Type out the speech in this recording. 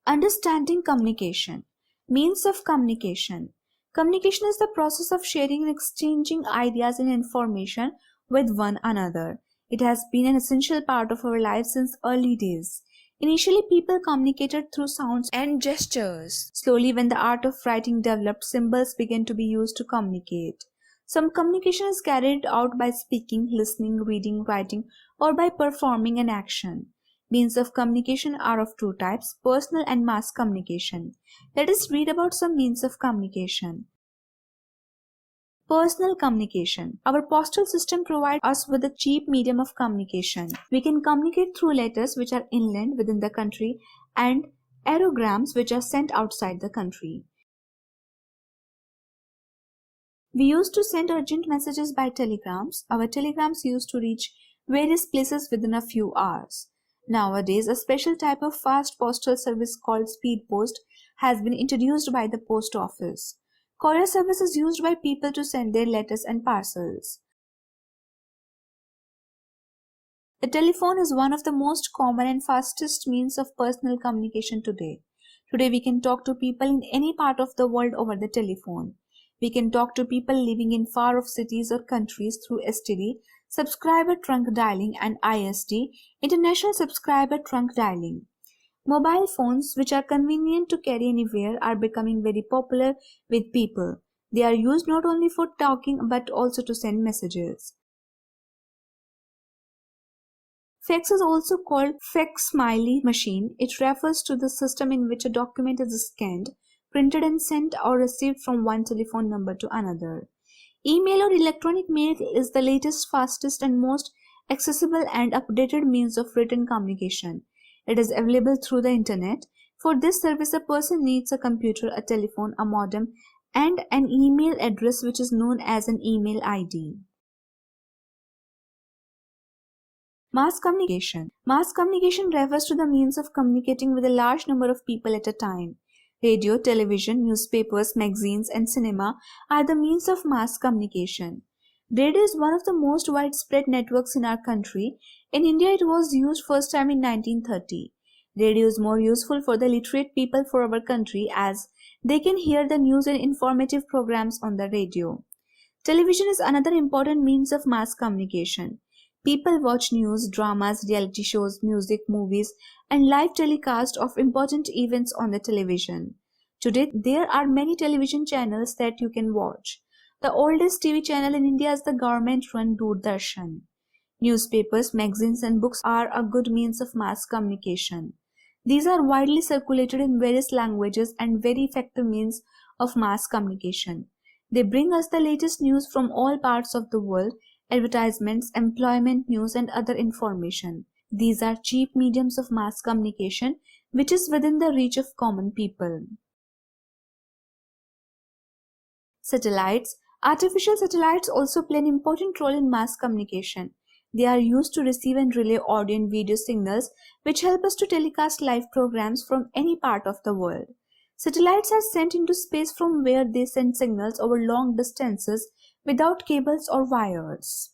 Understanding communication. Means of communication. Communication is the process of sharing and exchanging ideas and information with one another. It has been an essential part of our lives since early days. Initially, people communicated through sounds and gestures. Slowly, when the art of writing developed, symbols began to be used to communicate. Some communication is carried out by speaking, listening, reading, writing, or by performing an action. Means of communication are of two types, personal and mass communication. Let us read about some means of communication. Personal communication. Our postal system provides us with a cheap medium of communication. We can communicate through letters which are inland within the country and aerograms which are sent outside the country. We used to send urgent messages by telegrams. Our telegrams used to reach various places within a few hours. Nowadays, a special type of fast postal service called speed post has been introduced by the post office. Courier service is used by people to send their letters and parcels. The telephone is one of the most common and fastest means of personal communication today. Today we can talk to people in any part of the world over the telephone. We can talk to people living in far-off cities or countries through STD, subscriber trunk dialing, and ISD, international subscriber trunk dialing. Mobile phones, which are convenient to carry anywhere, are becoming very popular with people. They are used not only for talking but also to send messages. Fax is also called facsimile machine. It refers to the system in which a document is scanned, printed and sent or received from one telephone number to another. Email or electronic mail is the latest, fastest and most accessible and updated means of written communication. It is available through the internet. For this service, a person needs a computer, a telephone, a modem, and an email address which is known as an email ID. Mass communication. Mass communication refers to the means of communicating with a large number of people at a time. Radio, television, newspapers, magazines, and cinema are the means of mass communication. Radio is one of the most widespread networks in our country. In India, it was used first time in 1930. Radio is more useful for the literate people for our country as they can hear the news and informative programs on the radio. Television is another important means of mass communication. People watch news, dramas, reality shows, music, movies, and live telecast of important events on the television. Today, there are many television channels that you can watch. The oldest TV channel in India is the government-run Doordarshan. Newspapers, magazines, and books are a good means of mass communication. These are widely circulated in various languages and very effective means of mass communication. They bring us the latest news from all parts of the world, advertisements, employment news, and other information. These are cheap mediums of mass communication which is within the reach of common people. Satellites. Artificial satellites also play an important role in mass communication. They are used to receive and relay audio and video signals which help us to telecast live programs from any part of the world. Satellites are sent into space from where they send signals over long distances without cables or wires.